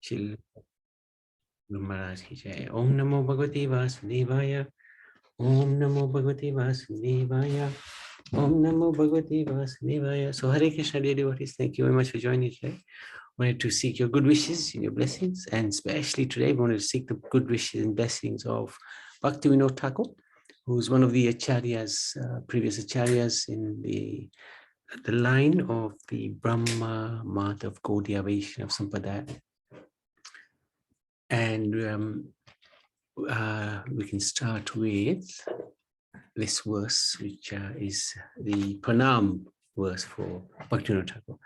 Chill. Maharaj ki jai. Om Namo Bhagavate Vasudevaya. Om Namo Bhagavate Vasudevaya. Om Namo Bhagavate Vasudevaya. So Hare Krishna, dear devotees, thank you very much for joining today. Wanted to seek your good wishes and your blessings, and especially today, we wanted to seek the good wishes and blessings of Bhaktivinod Thakur, who's one of the acharyas, previous acharyas in the line of the Brahma Madhav Gaudiya Vaishnava Sampradaya. And we can start with this verse, which is the Pranam verse for Bhaktivinod Thakur.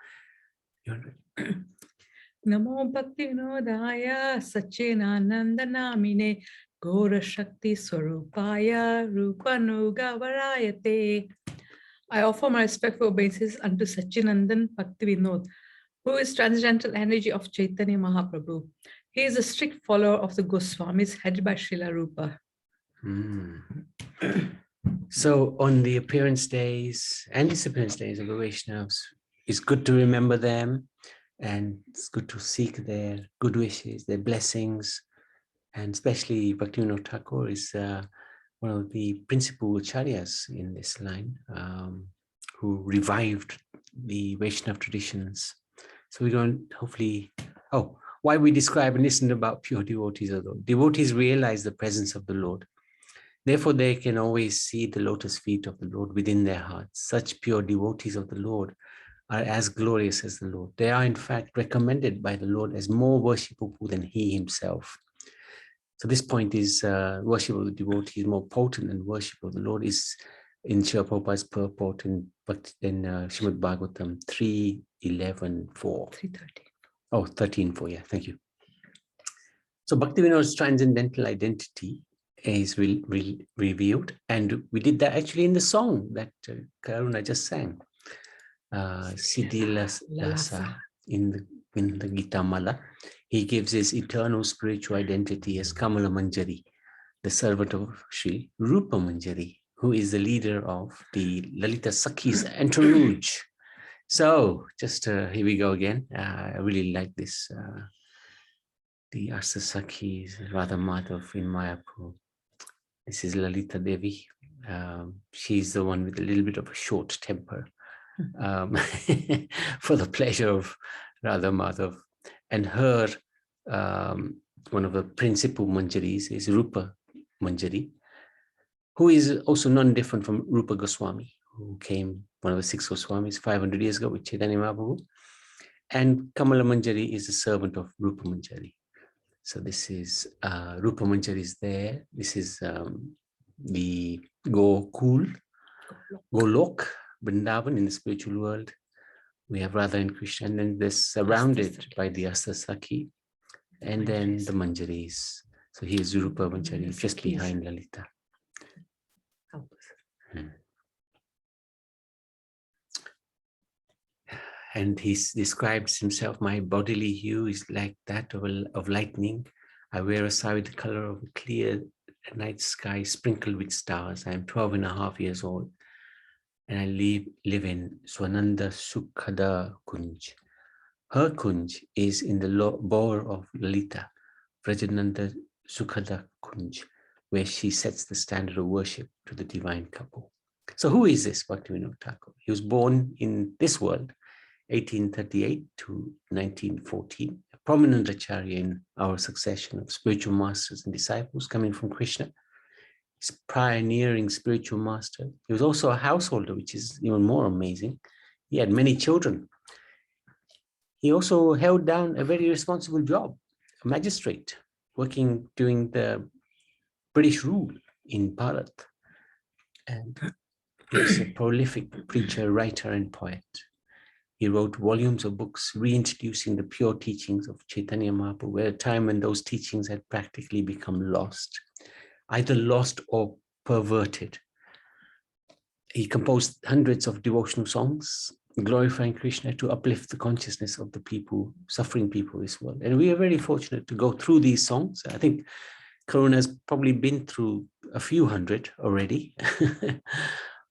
Namo Bhaktivinodaya Sachinanandanamine Gora Shakti Swarupaya Rupanugavarayate. I offer my respectful obeisances unto Sachinandan Bhaktivinod, who is transcendental energy of Chaitanya Mahaprabhu. He is a strict follower of the Goswamis headed by Srila Rupa. So on the appearance days and disappearance days of the Vaishnavas, it's good to remember them, and it's good to seek their good wishes, their blessings, and especially Bhaktivinod Thakur is one of the principal acharyas in this line, who revived the Vaishnava traditions. So we're going to hopefully, why we describe and listen about pure devotees of the Lord. Devotees realize the presence of the Lord. Therefore, they can always see the lotus feet of the Lord within their hearts. Such pure devotees of the Lord are as glorious as the Lord. They are in fact recommended by the Lord as more worshipable than he himself. So this point is worship of the devotee is more potent than worship of the Lord, is in Srila Prabhupada's purport in Srimad Bhagavatam 3:11:4. 3:13. Oh, 13:4, yeah, thank you. So Bhaktivinod's transcendental identity is revealed, and we did that actually in the song that Karuna just sang. Siddhi Lasa in the Gita Mala. He gives his eternal spiritual identity as Kamala Manjari, the servant of Sri Rupa Manjari, who is the leader of the Lalita Sakhi's entourage. So just here we go again. I really like this. The Asa Sakhis, Radha Madhav in Mayapur. This is Lalita Devi. She's the one with a little bit of a short temper. For the pleasure of Radha Madhav. And her, one of the principal Manjaris is Rupa Manjari, who is also non-different from Rupa Goswami, who came, one of the 6 Goswamis, 500 years ago with Chaitanya Mahaprabhu. And Kamala Manjari is the servant of Rupa Manjari. So this is, Rupa Manjari is there. This is the Golok, Vrindavan in the spiritual world. We have Radha and Krishna, and then they're surrounded by the Astasaki, and then the Manjaris. So here's Rupa Manjari, just behind Lalita. And he describes himself, my bodily hue is like that of lightning. I wear a sari the color of a clear night sky sprinkled with stars. I am 12.5 years old. And I live in Swananda Sukhada Kunj. Her Kunj is in the bower of Lalita, Vrajananda Sukhada Kunj, where she sets the standard of worship to the divine couple. So who is this Bhaktivinod Thakur? He was born in this world, 1838 to 1914, a prominent acharya in our succession of spiritual masters and disciples coming from Krishna. He's pioneering spiritual master. He was also a householder, which is even more amazing. He had many children. He also held down a very responsible job, a magistrate, working during the British rule in Bharat. And he was a prolific preacher, writer, and poet. He wrote volumes of books reintroducing the pure teachings of Chaitanya Mahaprabhu, at a time when those teachings had practically become lost. Either lost or perverted. He composed hundreds of devotional songs, glorifying Krishna to uplift the consciousness of the people, suffering people of this world. And we are very fortunate to go through these songs. I think Karuna has probably been through a few hundred already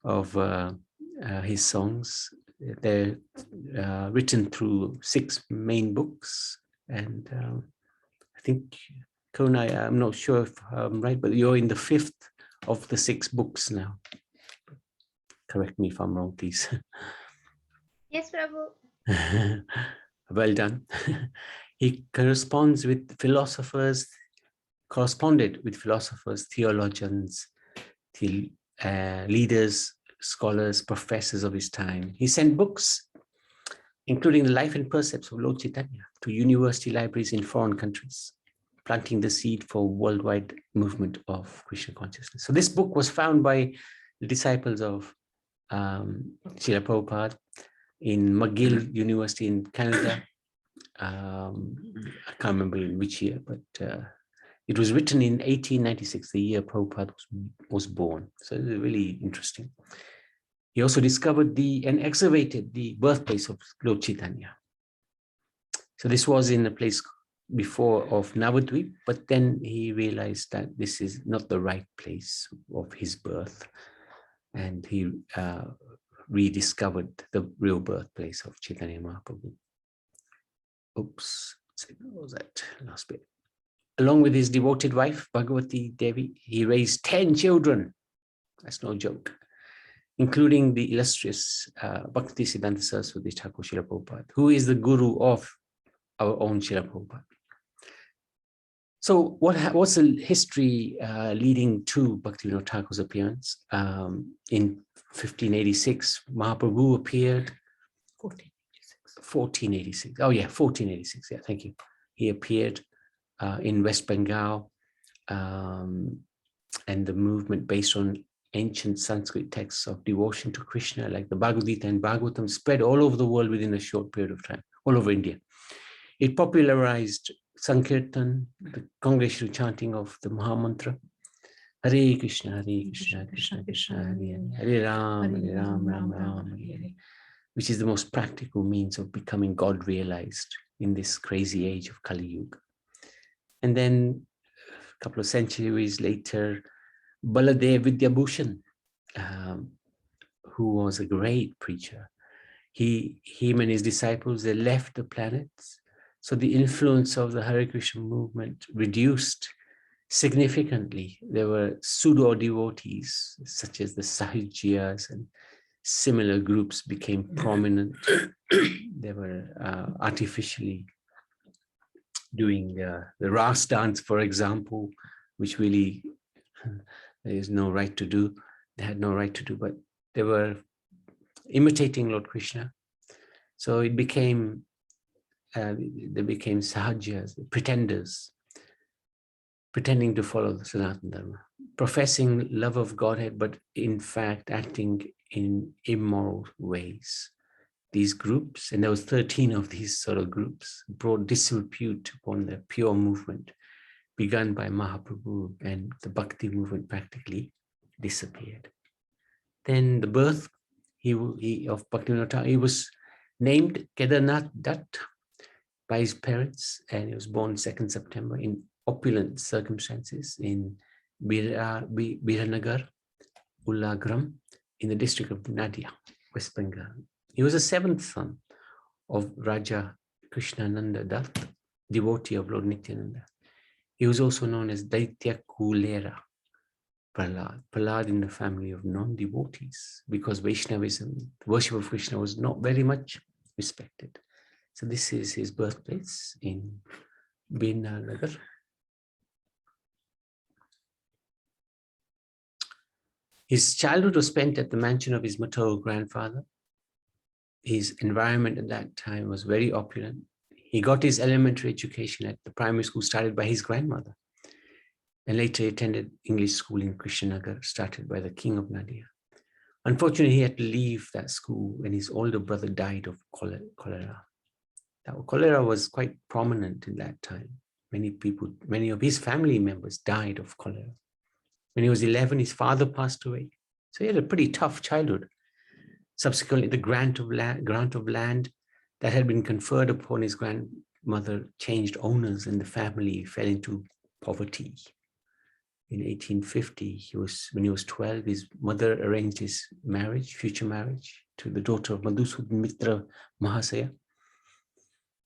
of his songs. They're written through 6 main books, and I think, Karuna, I'm not sure if I'm right, but you're in the 5th of the 6 books now. Correct me if I'm wrong, please. Yes, Prabhu. Well done. He corresponded with philosophers, theologians, leaders, scholars, professors of his time. He sent books, including the life and percepts of Lord Chaitanya, to university libraries in foreign countries, planting the seed for worldwide movement of Krishna consciousness. So this book was found by the disciples of Srila Prabhupada in McGill University in Canada. I can't remember in which year, but it was written in 1896, the year Prabhupada was born. So it's really interesting. He also discovered and excavated the birthplace of Lord Chaitanya. So this was in a place before of Navadvip, but then he realized that this is not the right place of his birth. And he rediscovered the real birthplace of Chaitanya Mahaprabhu. Oops, what was that last bit? Along with his devoted wife, Bhagavati Devi, he raised 10 children. That's no joke, including the illustrious Bhaktisiddhanta Saraswati Thakur Srila Prabhupada, who is the guru of our own Srila Prabhupada. So what's the history leading to Bhaktivinoda Thakur's appearance? In 1586, Mahaprabhu appeared. 1486. Oh yeah, 1486. Yeah, thank you. He appeared in West Bengal, and the movement based on ancient Sanskrit texts of devotion to Krishna, like the Bhagavad Gita and Bhagavatam, spread all over the world within a short period of time, all over India. It popularized Sankirtan, the congregational chanting of the Mahamantra, Hare Krishna, Krishna Krishna, Hare Hare, Hare Ram, Ram Ram, Hare Hare, which is the most practical means of becoming God realized in this crazy age of Kali Yuga. And then a couple of centuries later, Baladev Vidyabhushan, who was a great preacher, him and his disciples, they left the planet. So the influence of the Hare Krishna movement reduced significantly. There were pseudo devotees, such as the Sahajiyas, and similar groups became prominent. They were artificially doing the Ras dance, for example, which really there is no right to do. They had no right to do, but they were imitating Lord Krishna. So it became, they became Sahajiyas, pretenders, pretending to follow the Sanatana Dharma, professing love of Godhead, but in fact acting in immoral ways. These groups, and there was 13 of these sort of groups, brought disrepute upon the pure movement begun by Mahaprabhu, and the Bhakti movement practically disappeared. Then the birth of Bhaktivinoda Thakur, he was named Kedarnath Dutt by his parents, and he was born 2nd September in opulent circumstances in Biranagar, Ullagram, in the district of Nadia, West Bengal. He was the 7th son of Raja Krishnananda Dutt, devotee of Lord Nityananda. He was also known as Daitya Kulera Prahlad in the family of non-devotees, because Vaishnavism, worship of Krishna, was not very much respected. So this is his birthplace in Biranagar. His childhood was spent at the mansion of his maternal grandfather. His environment at that time was very opulent. He got his elementary education at the primary school started by his grandmother, and later he attended English school in Krishnanagar, started by the king of Nadia. Unfortunately, he had to leave that school when his older brother died of cholera. Now, cholera was quite prominent in that time. Many of his family members died of cholera. When he was 11, his father passed away. So he had a pretty tough childhood. Subsequently, the grant of land that had been conferred upon his grandmother changed owners, and the family fell into poverty. In 1850, when he was 12, his mother arranged his future marriage, to the daughter of Madhusudan Mitra Mahasaya.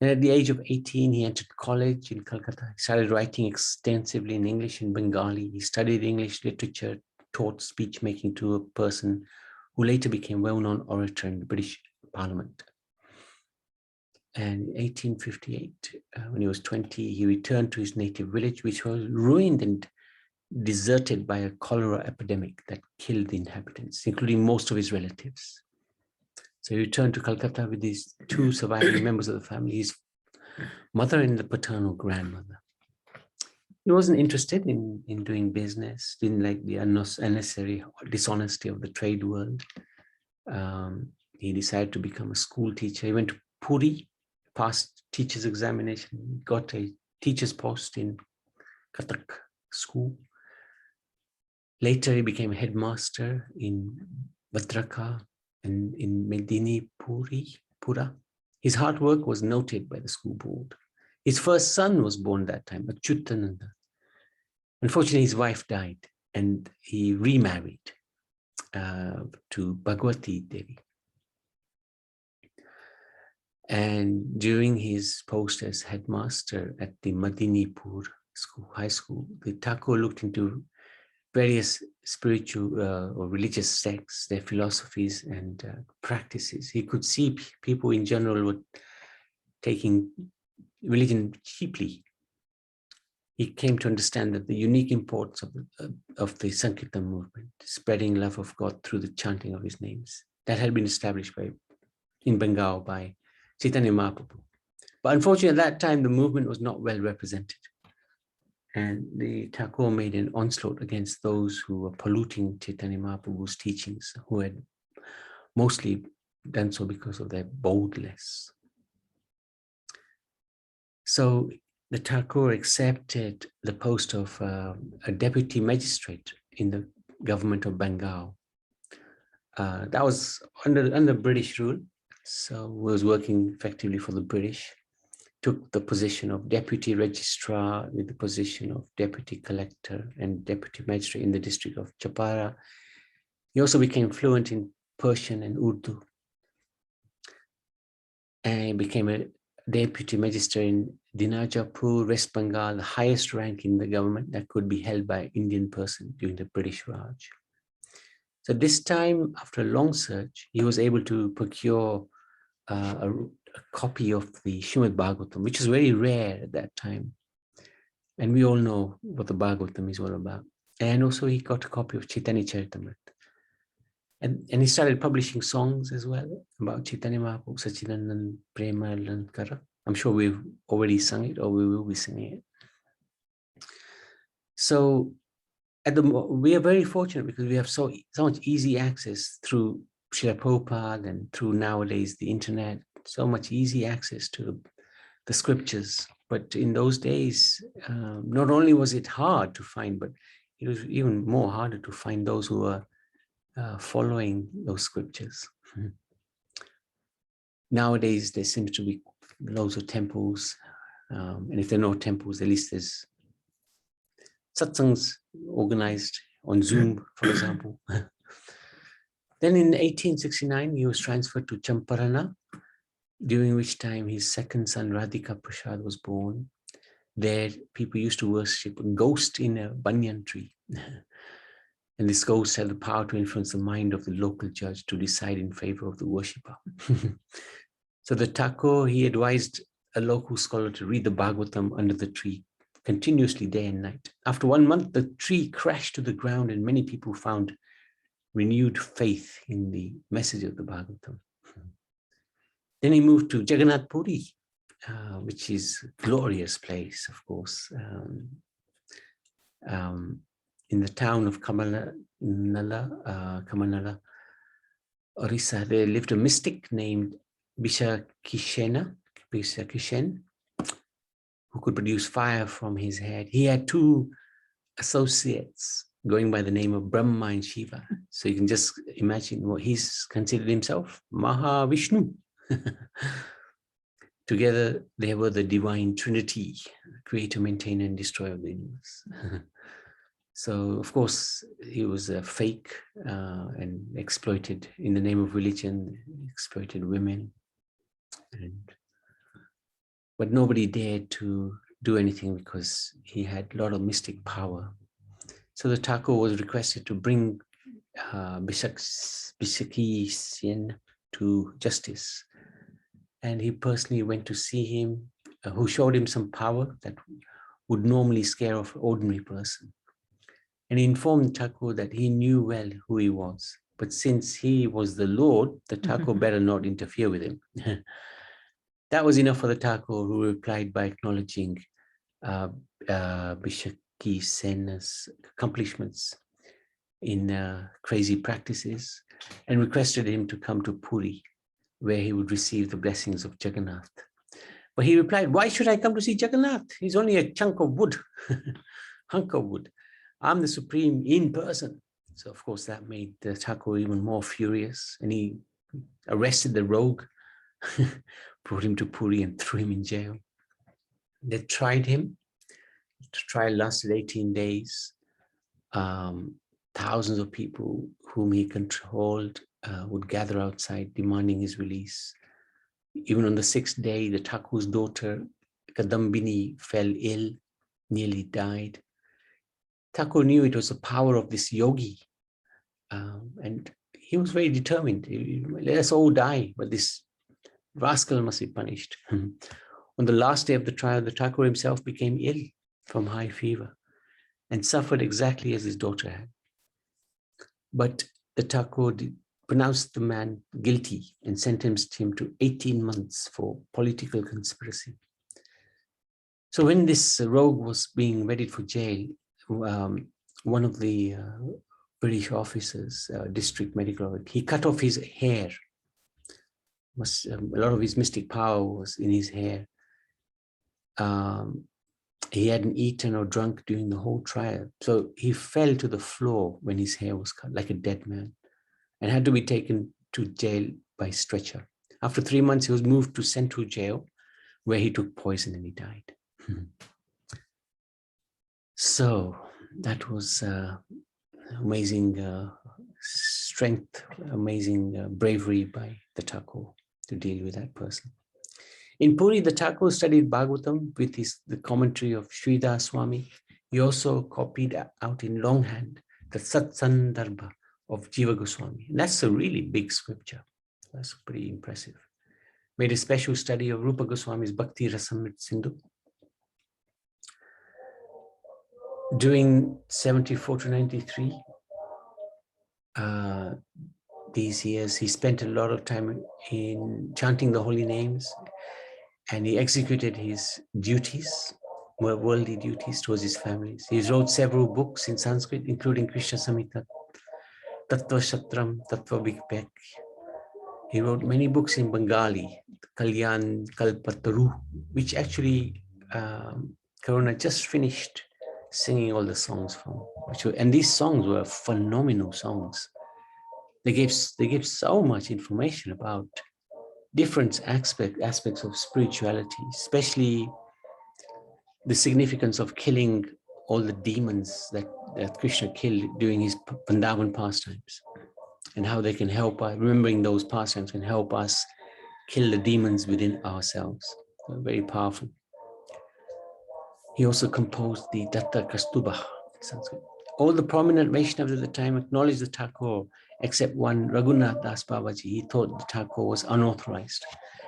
And at the age of 18, he entered college in Calcutta. He started writing extensively in English and Bengali. He studied English literature, taught speech making to a person who later became a well-known orator in the British Parliament. And in 1858, when he was 20, he returned to his native village, which was ruined and deserted by a cholera epidemic that killed the inhabitants, including most of his relatives. So he returned to Calcutta with his two surviving members of the family, his mother and the paternal grandmother. He wasn't interested in doing business, didn't like the unnecessary dishonesty of the trade world. He decided to become a school teacher. He went to Puri, passed teacher's examination, got a teacher's post in Kathak school. Later, he became a headmaster in Bhadraka and in Pura. His hard work was noted by the school board. His first son was born that time, Achyutananda. Unfortunately, his wife died and he remarried to Bhagwati Devi. And during his post as headmaster at the Madinipur school, high school, the Thakur looked into various spiritual or religious sects, their philosophies and practices. He could see people in general were taking religion cheaply. He came to understand that the unique importance of the Sankirtan movement, spreading love of God through the chanting of his names, that had been established in Bengal by Chaitanya Mahaprabhu. But unfortunately, at that time, the movement was not well represented. And the Thakur made an onslaught against those who were polluting Chaitanya Mahaprabhu's teachings, who had mostly done so because of their boldness. So the Thakur accepted the post of a deputy magistrate in the government of Bengal. That was under British rule, so he was working effectively for the British. Took the position of deputy registrar with the position of deputy collector and deputy magistrate in the district of Chapara. He also became fluent in Persian and Urdu. And he became a deputy magistrate in Dinajapur, West Bengal, the highest rank in the government that could be held by an Indian person during the British Raj. So this time, after a long search, he was able to procure a copy of the Srimad Bhagavatam, which is very rare at that time. And we all know what the Bhagavatam is all about. And also he got a copy of Chaitanya Charitamrita. And he started publishing songs as well about Chaitanya Mahaprabhu, Sachidanand, Prema, Lankara. I'm sure we've already sung it or we will be singing it. So we are very fortunate because we have so much easy access through Srila Prabhupada and through nowadays the internet, so much easy access to the scriptures. But in those days, not only was it hard to find, but it was even more harder to find those who were following those scriptures. Nowadays, there seems to be loads of temples. And if there are no temples, at least there's satsangs organized on Zoom, for example. Then in 1869, he was transferred to Champarana, during which time his second son, Radhika Prasad, was born. There, people used to worship a ghost in a banyan tree. And this ghost had the power to influence the mind of the local judge to decide in favor of the worshipper. So the Thakur, he advised a local scholar to read the Bhagavatam under the tree continuously day and night. After 1 month, the tree crashed to the ground and many people found renewed faith in the message of the Bhagavatam. Then he moved to Jagannath Puri, which is a glorious place, of course. In the town of Kamanala, Orissa, there lived a mystic named Bisakishen, who could produce fire from his head. He had two associates going by the name of Brahma and Shiva. So you can just imagine what he's considered himself, Mahavishnu. Together, they were the divine trinity, creator, maintainer, and destroyer of the universe. So, of course, he was a fake and exploited in the name of religion, exploited women. And but nobody dared to do anything because he had a lot of mystic power. So the Thakur was requested to bring Bishaki Sen to justice. And he personally went to see him, who showed him some power that would normally scare off an ordinary person. And he informed Thakur that he knew well who he was. But since he was the Lord, the Thakur better not interfere with him. That was enough for the Thakur, who replied by acknowledging Bishaki Sen's accomplishments in crazy practices and requested him to come to Puri, where he would receive the blessings of Jagannath. But he replied, "Why should I come to see Jagannath? He's only a chunk of wood, hunk of wood. I'm the supreme in person." So of course that made the Thakur even more furious, and he arrested the rogue, brought him to Puri and threw him in jail. They tried him. The trial lasted 18 days. Thousands of people whom he controlled would gather outside demanding his release. Even on the 6th day, the Thakur's daughter, Kadambini, fell ill, nearly died. Thakur knew it was the power of this yogi, and he was very determined. Let us all die, but this rascal must be punished. On the last day of the trial, the Thakur himself became ill from high fever and suffered exactly as his daughter had. But the Thakur pronounced the man guilty and sentenced him to 18 months for political conspiracy. So when this rogue was being readied for jail, one of the British officers, district medical officer, he cut off his hair. A lot of his mystic power was in his hair. He hadn't eaten or drunk during the whole trial. So he fell to the floor when his hair was cut, like a dead man, and had to be taken to jail by stretcher. After 3 months, he was moved to Central Jail, where he took poison and he died. So that was amazing strength, amazing bravery by the Thakur to deal with that person. In Puri, the Thakur studied Bhagavatam with the commentary of Sridhar Swami. He also copied out in longhand the Satsandarbha of Jiva Goswami. And that's a really big scripture. That's pretty impressive. Made a special study of Rupa Goswami's Bhakti Rasamrit Sindhu. During 74 to 93, these years, he spent a lot of time in chanting the holy names, and he executed his duties, worldly duties towards his families. He wrote several books in Sanskrit, including Krishna Samhita, Tattva Shatram, Tattva Vikpek. He wrote many books in Bengali, Kalyan Kalpataru, which actually Karuna just finished singing all the songs from. And these songs were phenomenal songs. They gave so much information about different aspects of spirituality, especially the significance of killing all the demons that Krishna killed during his Vrindavan pastimes, and how they can help us, remembering those pastimes can help us kill the demons within ourselves. Very powerful. He also composed the Datta Kastuba in Sanskrit. All the prominent Vaishnavas at the time acknowledged the Thakur, except one, Raghunath Das Babaji. He thought the Thakur was unauthorized,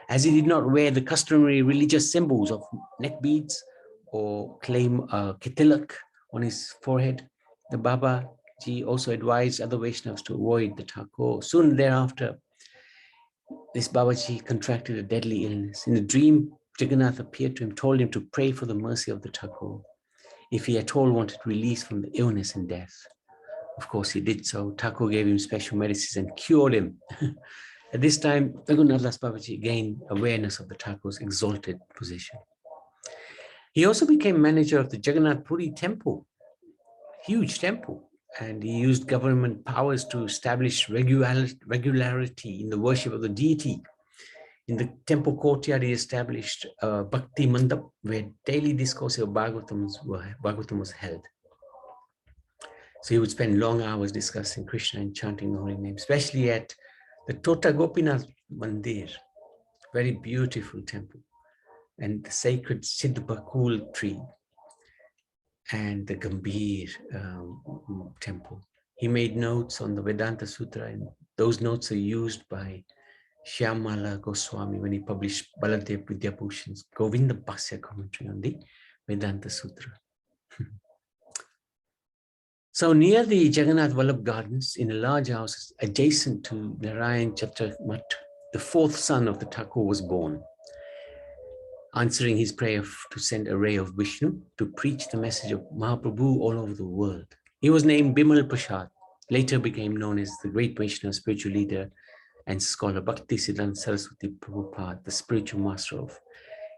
as he did not wear the customary religious symbols of neck beads or claim a ketilak on his forehead. The Babaji also advised other Vaishnavas to avoid the Thakur. Soon thereafter, this Babaji contracted a deadly illness. In a dream, Jagannath appeared to him, told him to pray for the mercy of the Thakur if he at all wanted release from the illness and death. Of course, he did so. Thakur gave him special medicines and cured him. At this time, Raghunath Das Babaji gained awareness of the Thakur's exalted position. He also became manager of the Jagannath Puri temple, huge temple, and he used government powers to establish regularity in the worship of the deity. In the temple courtyard, he established a Bhakti Mandap, where daily discourse of Bhagavatam was held. So he would spend long hours discussing Krishna and chanting the holy name, especially at the Tota Gopinath Mandir, very beautiful temple. and the sacred Siddhbakul tree and the Gambhir temple. He made notes on the Vedanta Sutra, and those notes are used by Shyamala Goswami when he published Baladev Vidyabhushan's Govinda Bhasya commentary on the Vedanta Sutra. So near the Jagannath Vallabh Gardens, in a large house adjacent to Narayan Chatramat, the fourth son of the Thakur was born, answering his prayer to send a ray of Vishnu to preach the message of Mahaprabhu all over the world. He was named Bimal Prasad, later became known as the great Vaishnava spiritual leader and scholar Bhaktisiddhanta Saraswati Prabhupada, the spiritual master of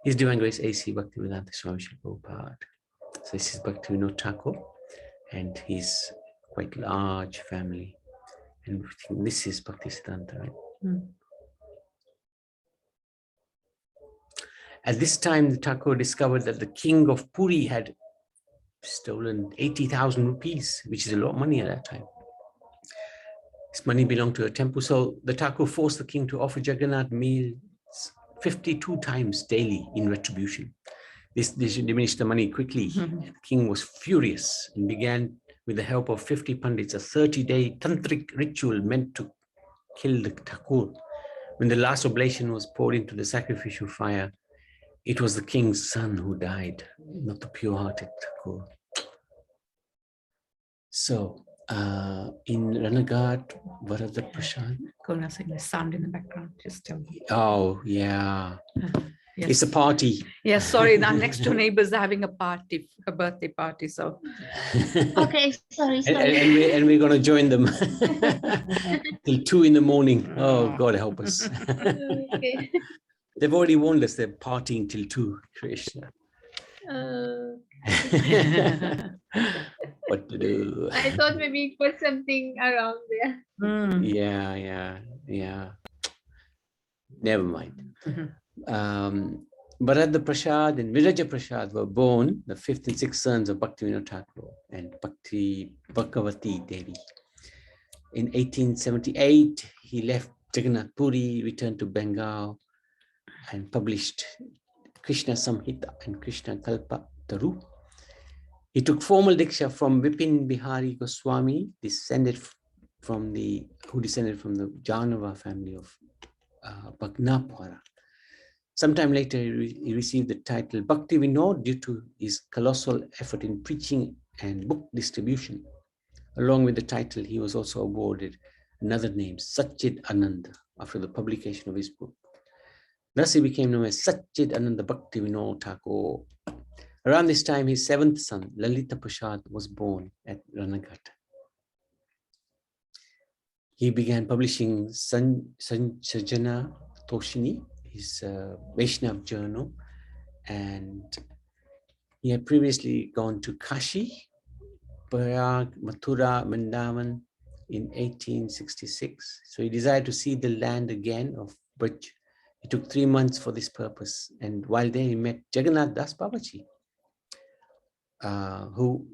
His Divine Grace A.C. Bhaktivedanta Swami Srila Prabhupada. So this is Bhaktivinod Thakur and his quite large family. And this is Bhaktisiddhanta, right? Mm. At this time, the Thakur discovered that the king of Puri had stolen 80,000 rupees, which is a lot of money at that time. This money belonged to a temple. So the Thakur forced the king to offer Jagannath meals 52 times daily in retribution. This diminished the money quickly. Mhm. The king was furious and began, with the help of 50 pandits, a 30-day tantric ritual meant to kill the Thakur. When the last oblation was poured into the sacrificial fire, it was the king's son who died, not the pure-hearted Thakur. So, in Ranaghat, Varada Prasad. Kona saying the sound in the background. Just tell me. Oh, yeah. Yes. It's a party. Yes, sorry, the next two neighbors are having a party, a birthday party. So Okay, sorry. and we're going to join them till 2 in the morning. Oh, God help us. Okay. They've already warned us they're partying till 2, Krishna. What to do? I thought maybe put something around there. Mm. Yeah. Never mind. Mhm. Bharata Prasad and Viraja Prasad were born, the 5th and 6th sons of Bhaktivinod Thakur and Bhakti Bhagavati Devi. In 1878, he left Jagannath Puri, returned to Bengal, and published Krishna Samhita and Krishna Kalpa Taru. He took formal diksha from Vipin Bihari Goswami, who descended from the Janava family of Bhagnapwara. Sometime later, he received the title Bhaktivinod due to his colossal effort in preaching and book distribution. Along with the title, he was also awarded another name, Satchid Ananda, after the publication of his book. Thus, he became known as Satchid Ananda Bhaktivinod Thakur. Around this time, his 7th son, Lalita Prasad, was born at Ranaghat. He began publishing Sajjana Toshini, his Vaishnav journal, and he had previously gone to Kashi, Prayag, Mathura, Vrindavan in 1866. So he desired to see the land again of Braj. He took 3 months for this purpose, and while there he met Jagannath Das Babaji, who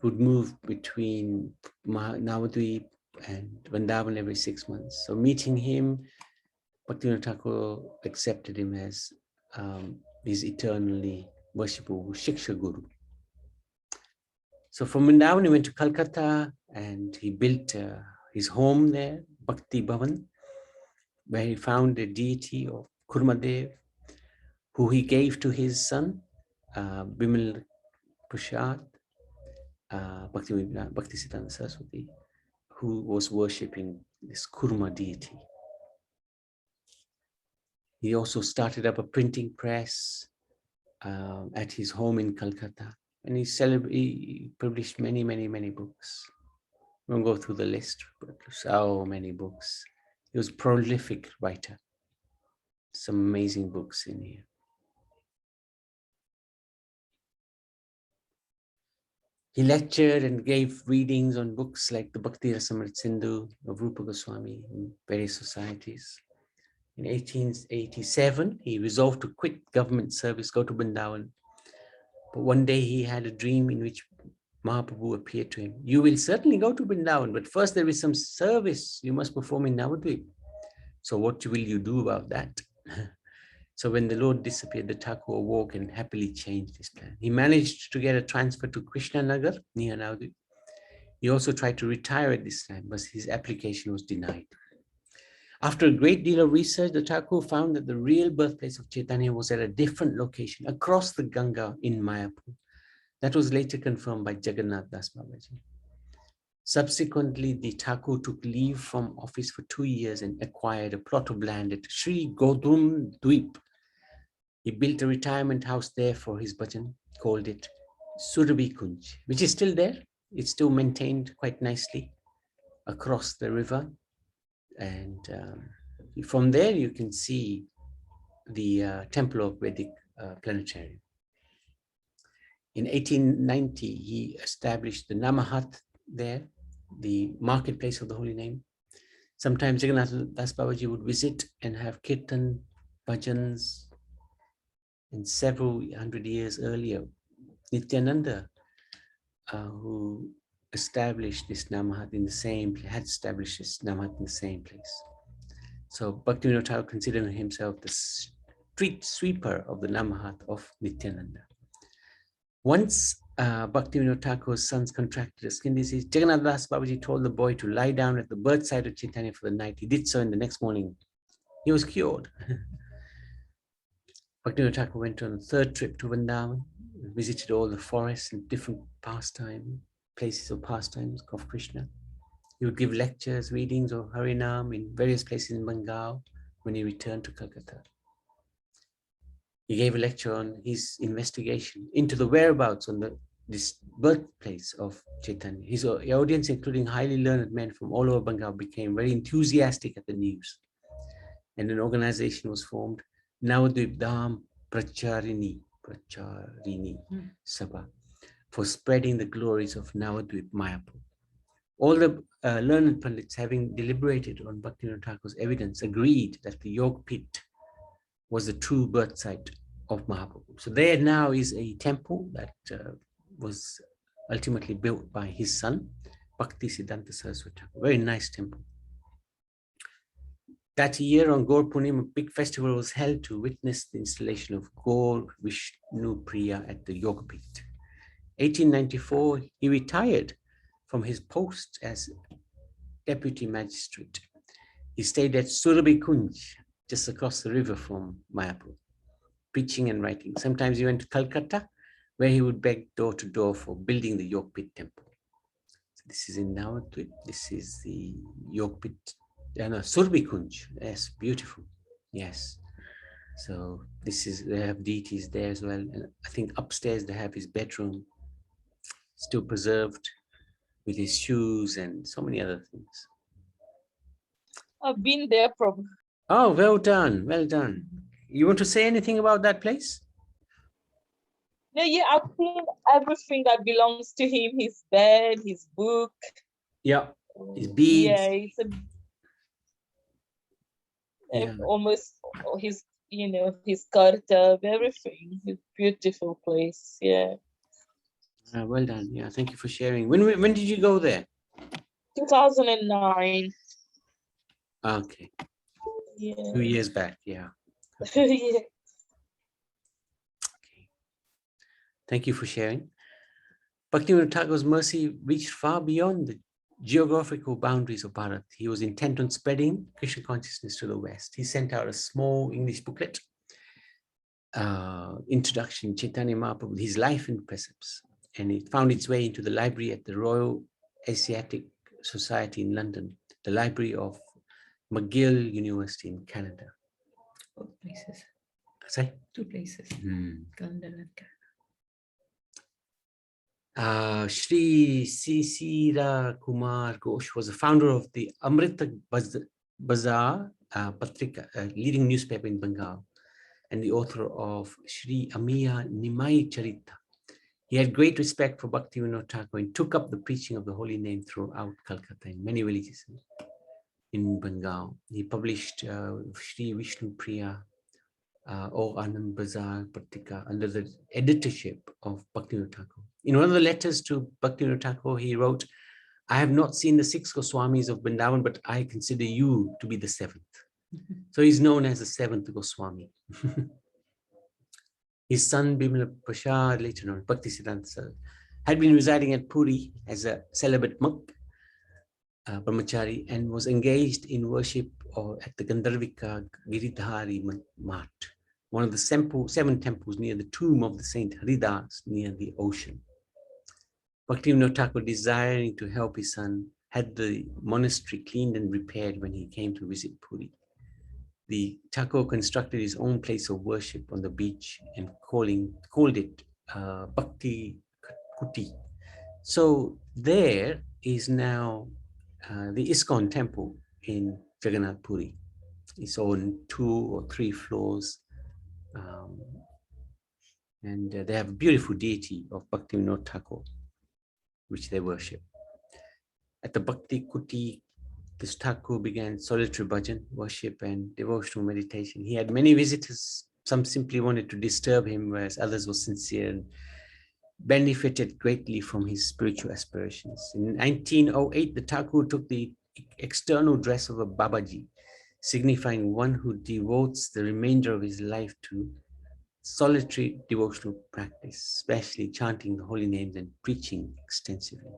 would move between Navadvip and Vrindavan every 6 months. So meeting him, Bhaktivinod Thakur accepted him as his eternally worshipable Shiksha Guru. So from Vrindavan, he went to Calcutta and he built his home there, Bhakti Bhavan, where he found a deity of Kurmadev, who he gave to his son, Bimal Prasad, Bhaktisiddhanta Saraswati, who was worshipping this Kurma deity. He also started up a printing press at his home in Calcutta, and he published many, many, many books. We won't go through the list, but so many books. He was a prolific writer. Some amazing books in here. He lectured and gave readings on books like the Bhakti Rasamrit Sindhu of Rupa Goswami in various societies. In 1887, he resolved to quit government service, go to Vrindavan. But one day he had a dream in which Mahaprabhu appeared to him. You will certainly go to Vrindavan, but first there is some service you must perform in Navadvip. So what will you do about that? So when the Lord disappeared, the Thakur awoke and happily changed his plan. He managed to get a transfer to Krishna Nagar, near Navadvip. He also tried to retire at this time, but his application was denied. After a great deal of research, the Thakur found that the real birthplace of Chaitanya was at a different location across the Ganga in Mayapur. That was later confirmed by Jagannath Das Babaji. Subsequently, the Thakur took leave from office for 2 years and acquired a plot of land at Sri Godum Dweep. He built a retirement house there for his bhajan, called it Surabhi Kunj, which is still there. It's still maintained quite nicely across the river. And from there, you can see the Temple of Vedic Planetarium. In 1890, he established the Namahat there, the marketplace of the holy name. Sometimes Jagannath Das Babaji would visit and have kirtan, bhajans. And several hundred years earlier, Nityananda, who established this Namahat in the same, had established this Namahat in the same place. So Bhaktivinod Thakur considered himself the street sweeper of the Namahat of Nityananda. Once Bhaktivinod Thakur's sons contracted a skin disease, Jagannath Das Babaji told the boy to lie down at the bedside of Chaitanya for the night. He did so, and the next morning he was cured. Bhaktivinod Thakur went on a third trip to Vrindavan, visited all the forests and different places of pastimes of Krishna. He would give lectures, readings of Harinam in various places in Bengal when he returned to Calcutta. He gave a lecture on his investigation into the whereabouts on this birthplace of Chaitanya. His audience, including highly learned men from all over Bengal, became very enthusiastic at the news. And an organization was formed, Navadvip Dham Pracharini Sabha, for spreading the glories of Navadvip Mayapur. All the learned Pandits, having deliberated on Bhaktivinod Thakur's evidence, agreed that the Yog Pit was the true birth site of Mahaprabhu. So there now is a temple that was ultimately built by his son, Bhakti Siddhanta Saraswati Thakur. Very nice temple. That year on Gaur Purnima, a big festival was held to witness the installation of Gaur Vishnu Priya at the Yoga Pit. 1894, he retired from his post as deputy magistrate. He stayed at Surabhi Kunj, just across the river from Mayapur, preaching and writing. Sometimes he went to Calcutta, where he would beg door to door for building the Yog Pit temple. So this is in Navadvip. This is the Yog Pit. Surabhi Kunj. Yes, beautiful. Yes. So this is, they have deities there as well. And I think upstairs they have his bedroom still preserved with his shoes and so many other things. I've been there, Prabhu. Oh, well done. Well done. You want to say anything about that place? No, yeah, I've seen everything that belongs to him, his bed, his book. Yeah. His beads. Yeah, it's almost his, his kartab, everything. It's a beautiful place. Yeah. Well done. Yeah, thank you for sharing. When did you go there? 2009. Okay. Yeah. 2 years back. Yeah. Yeah. Okay. Thank you for sharing. Bhaktivinod Thakur's mercy reached far beyond the geographical boundaries of Bharat. He was intent on spreading Krishna consciousness to the West. He sent out a small English booklet, Introduction Chaitanya Mahaprabhu, with his life and precepts. And it found its way into the library at the Royal Asiatic Society in London, the library of McGill University in Canada. Both places. Sorry? 2 places. London and Canada. Shri Sisira Kumar Ghosh was the founder of the Amrita Bazaar Patrika, a leading newspaper in Bengal, and the author of Shri Amiya Nimai Charita. He had great respect for Bhaktivinod Thakur and took up the preaching of the holy name throughout Calcutta in many villages in Bengal. He published Shri Vishnu Priya or Anand Bazar Patrika under the editorship of Bhaktivinod Thakur. In one of the letters to Bhaktivinod Thakur, he wrote, "I have not seen the 6 Goswamis of Vrindavan, but I consider you to be the 7th. So he's known as the seventh Goswami. His son Bimala Prasad, later known Bhaktisiddhanta, had been residing at Puri as a celibate monk, brahmachari, and was engaged in worship at the Gandharvika Giridhari Mat, one of the seven temples near the tomb of the Saint Haridas near the ocean. Bhaktivinod Thakur, desiring to help his son, had the monastery cleaned and repaired when he came to visit Puri. The Thakur constructed his own place of worship on the beach and called it Bhakti Kuti. So there is now the ISKCON temple in Jagannath Puri. It's on 2 or 3 floors. And they have a beautiful deity of Bhaktivinod Thakur, which they worship. At the Bhakti Kuti, this Thakur began solitary bhajan, worship, and devotional meditation. He had many visitors. Some simply wanted to disturb him, whereas others were sincere and benefited greatly from his spiritual aspirations. In 1908, the Thakur took the external dress of a Babaji, signifying one who devotes the remainder of his life to solitary devotional practice, especially chanting the holy names and preaching extensively.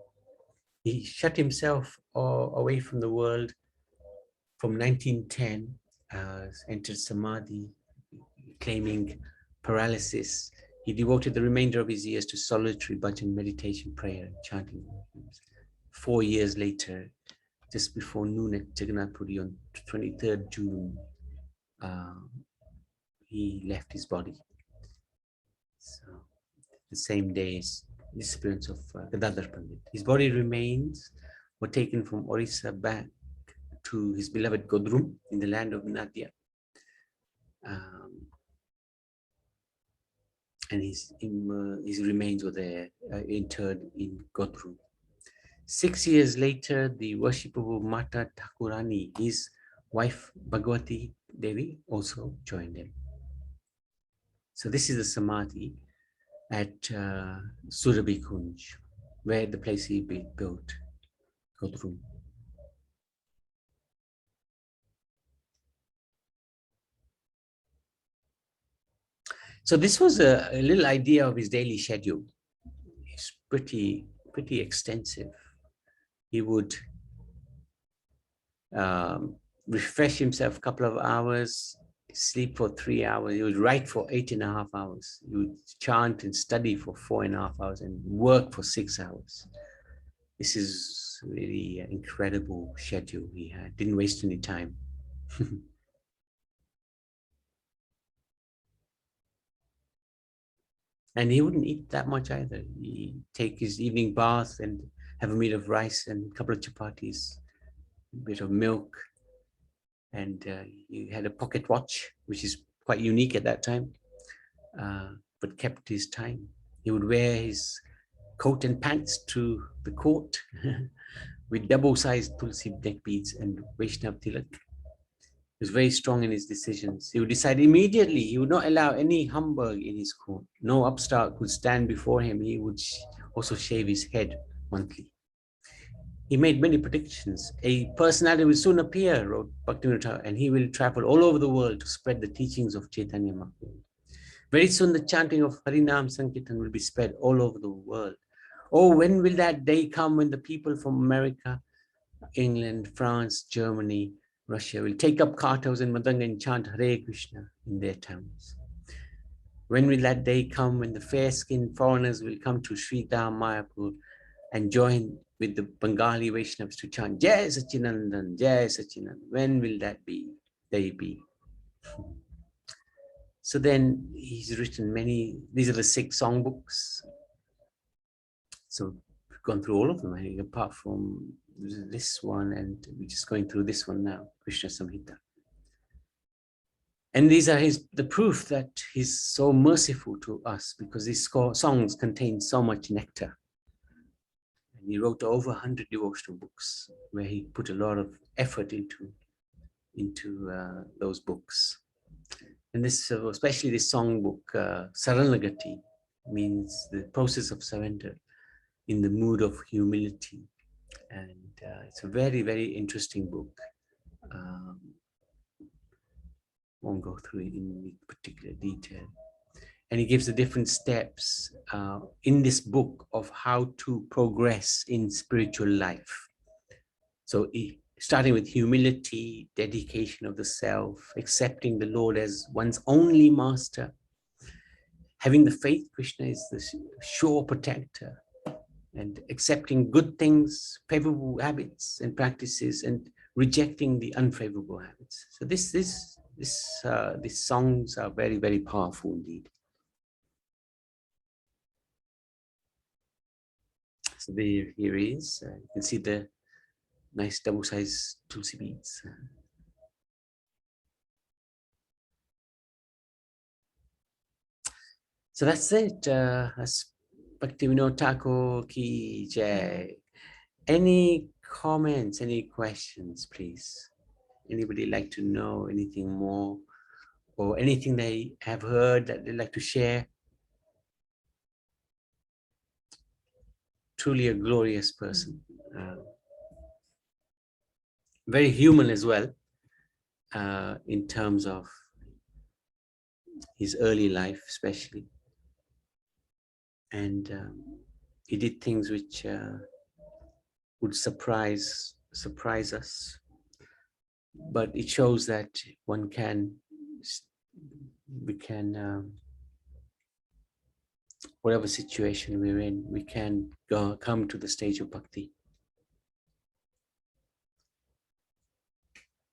He shut himself away from the world from 1910, entered Samadhi, claiming paralysis. He devoted the remainder of his years to solitary bhajan, meditation, prayer, and chanting. 4 years later, just before noon at Jagannath Puri on 23rd June, he left his body. So the same day is disappearance of Gadadhar Pandit. His body remains were taken from Orissa back to his beloved Godrum in the land of Nadia. And his remains were there, interred in Godrum. 6 years later, the worshipable Mata Thakurani, his wife Bhagavati Devi, also joined him. So this is the Samadhi at Surabhi Kunj, where the place he built, Godrum. So this was a little idea of his daily schedule. It's pretty extensive. He would refresh himself a couple of hours, sleep for 3 hours. He would write for 8.5 hours. He would chant and study for 4.5 hours and work for 6 hours. This is really an incredible schedule he had. Didn't waste any time. And he wouldn't eat that much either. He'd take his evening bath and have a meal of rice and a couple of chapatis, a bit of milk. And he had a pocket watch, which is quite unique at that time, but kept his time. He would wear his coat and pants to the court with double-sized tulsi neck beads and Vaishnav tilak. He was very strong in his decisions. He would decide immediately. He would not allow any humbug in his court. No upstart could stand before him. He would also shave his head monthly. He made many predictions. A personality will soon appear, wrote Bhaktivinod Thakur, and he will travel all over the world to spread the teachings of Chaitanya Mahaprabhu. Very soon the chanting of Harinam Sankirtan will be spread all over the world. Oh, when will that day come when the people from America, England, France, Germany, Russia will take up katos and madanga and chant Hare Krishna in their towns? When will that day come when the fair-skinned foreigners will come to Sri Dham Mayapur and join with the Bengali Vaishnavas to chant Jai Sachinandan, Jai Sachinandan? When will that day be? So then he's written many, these are the 6 songbooks. So we've gone through all of them, I think, apart from this one, and we're just going through this one now, Krishna Samhita. And these are the proof that he's so merciful to us, because these songs contain so much nectar. And he wrote over 100 devotional books where he put a lot of effort into those books. And this, especially this songbook, Saranagati, means the process of surrender in the mood of humility. And it's a very, very interesting book. won't go through it in particular detail. And he gives the different steps in this book of how to progress in spiritual life. So starting with humility, dedication of the self, accepting the Lord as one's only master, having the faith Krishna is the sure protector, and accepting good things, favorable habits and practices, and rejecting the unfavorable habits. So these songs are very, very powerful indeed. So here is, you can see the nice double-sized tulsi beads. So that's it. That's Bhaktivinod Thakur ki jai. Any comments, any questions, please? Anybody like to know anything more, or anything they have heard that they'd like to share? Truly a glorious person. Very human as well, in terms of his early life, especially. And he did things which would surprise us, but it shows that we can whatever situation we're in, we can come to the stage of bhakti.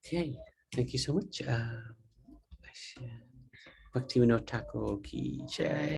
Okay, thank you so much. Bhaktivinod Thakur ki jai.